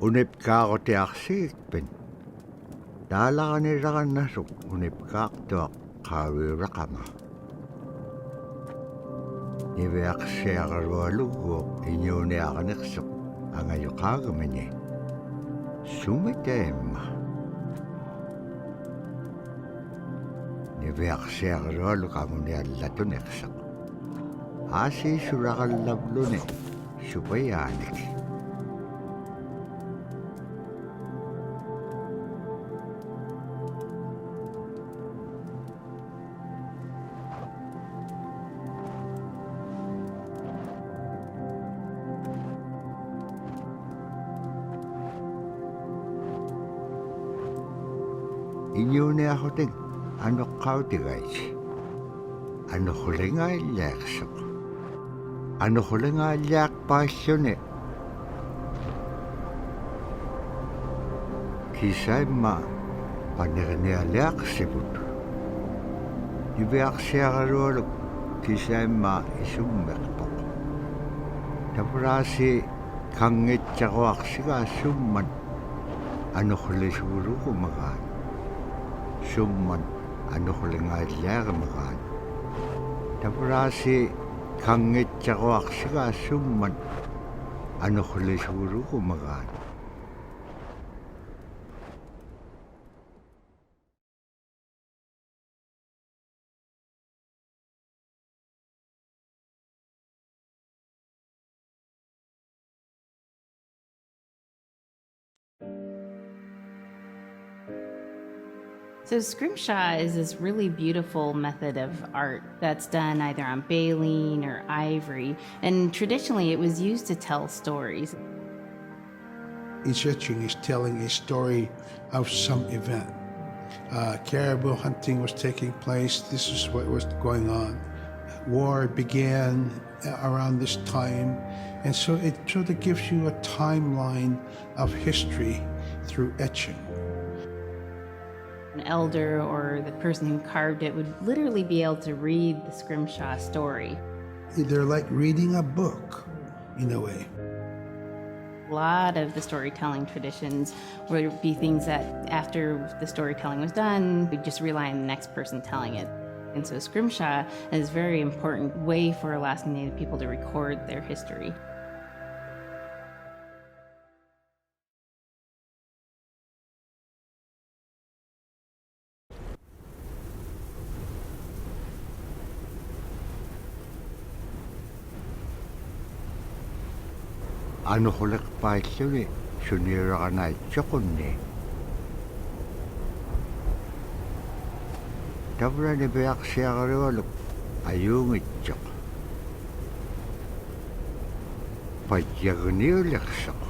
unipqaaqutiarsigikpin taalaqanilaqannasuk unipqaaqtuaq qaaviuraqama niviaqsiaqarualuguuq iñuuniaqaniqsuq angayuqaagamani sumitaimma niviaqsiaqarualu qamuniallatuneqsaq aasiisuraqallavluni supayaanik Iñuuniaqhutik anuqqautigaiti anuqqulingaaliaqsuq anuqqulingaaliaqpaalluni kisaimma panernialiaqsiput niviaqsiaqarualuk kisaimma isummeqpoq tapuraasi kanngitsaquaqsigaassumman anuqqulisuuruqumagaan summan anuqqulingaaliaqamagaan tapuraasi kanngitsaquaqsigaassumman anuqqulisuuruqumagaan So scrimshaw is this really beautiful method of art that's done either on baleen or ivory, and traditionally it was used to tell stories. Each etching is telling a story of some event. Caribou hunting was taking place. This is what was going on. War began around this time, and so it sort of gives you a timeline of history through etching. An elder or the person who carved it would literally be able to read the scrimshaw story. They're like reading a book, in a way. A lot of the storytelling traditions would be things that after the storytelling was done, we'd just rely on the next person telling it. And so scrimshaw is a very important way for Alaskan Native people to record their history. anuqquliqpaalluni suniuraqanaitsoqunni tavlani piaqsiaqarualuk ayuungitsoq pajjagniuliqsoq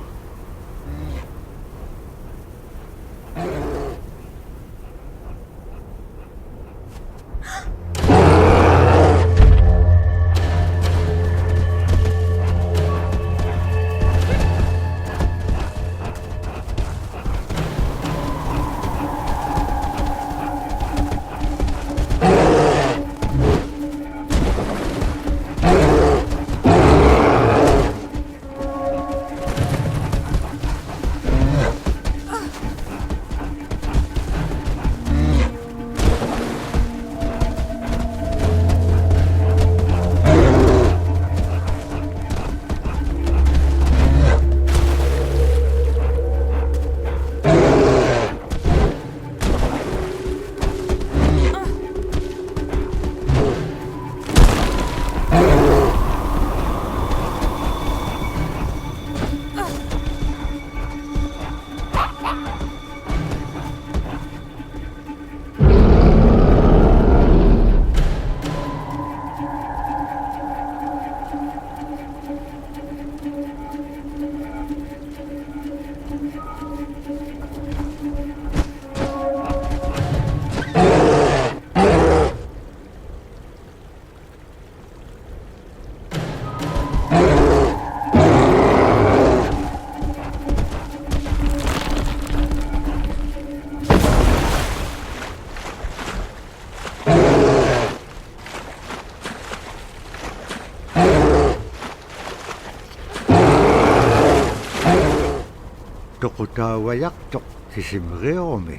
toqutaawayartoq sisimriorumi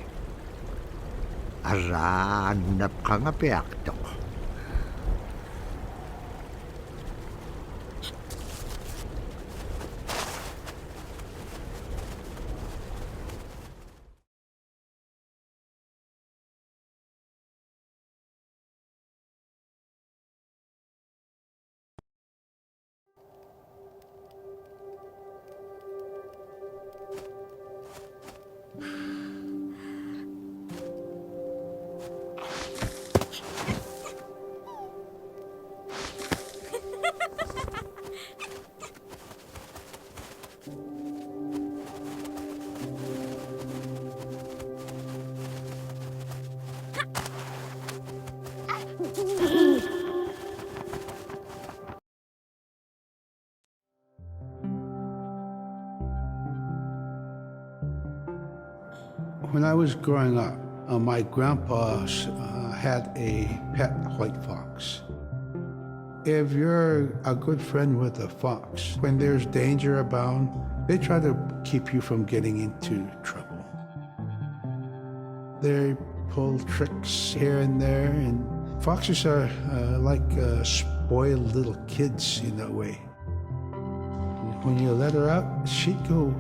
arraannapqangapiartoq When I was growing up, my grandpa had a pet white fox. If you're a good friend with a fox, when there's danger abound, they try to keep you from getting into trouble. They pull tricks here and there, and foxes are like spoiled little kids in a way. When you let her out, she'd go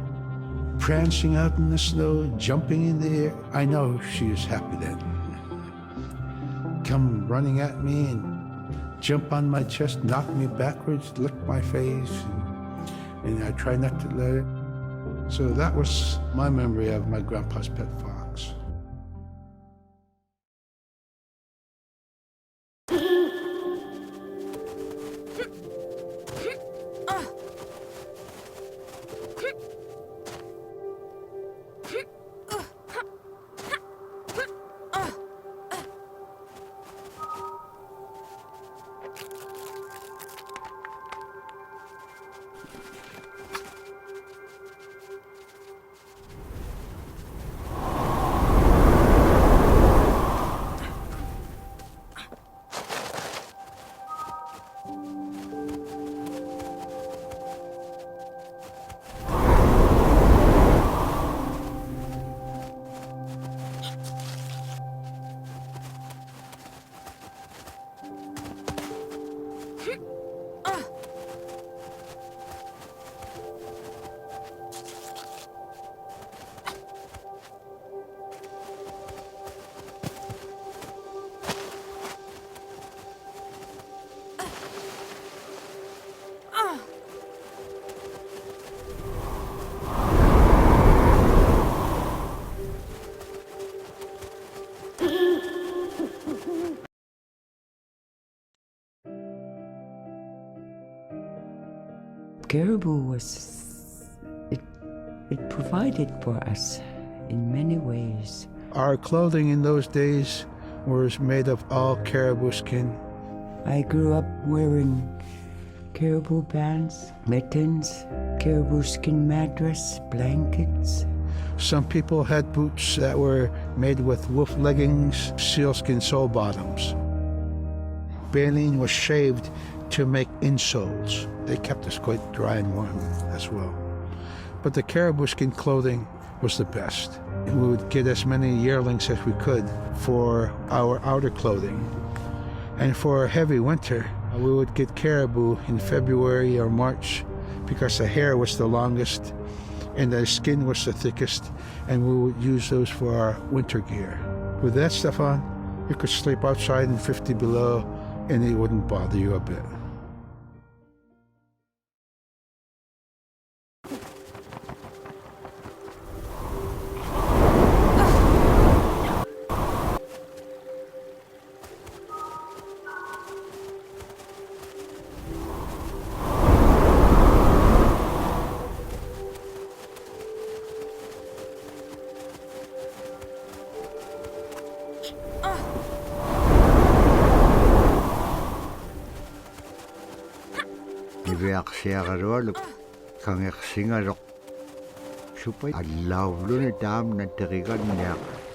prancing out in the snow, jumping in the air. I know she was happy then. Come running at me and jump on my chest, knock me backwards, lick my face, and I try not to let it. So that was my memory of my grandpa's pet fox. Caribou it provided for us in many ways. Our clothing in those days was made of all caribou skin. I grew up wearing caribou pants, mittens, caribou skin mattress, blankets. Some people had boots that were made with wolf leggings, sealskin sole bottoms. Baleen was shaved to make insoles. They kept us quite dry and warm as well. But the caribou skin clothing was the best. We would get as many yearlings as we could for our outer clothing. And for a heavy winter, we would get caribou in February or March because the hair was the longest and the skin was the thickest, and we would use those for our winter gear. With that stuff on, you could sleep outside in 50 below and it wouldn't bother you a bit. Iviaqsiaqalualuk kangersingaluq supai allauluni taamna teriganniaq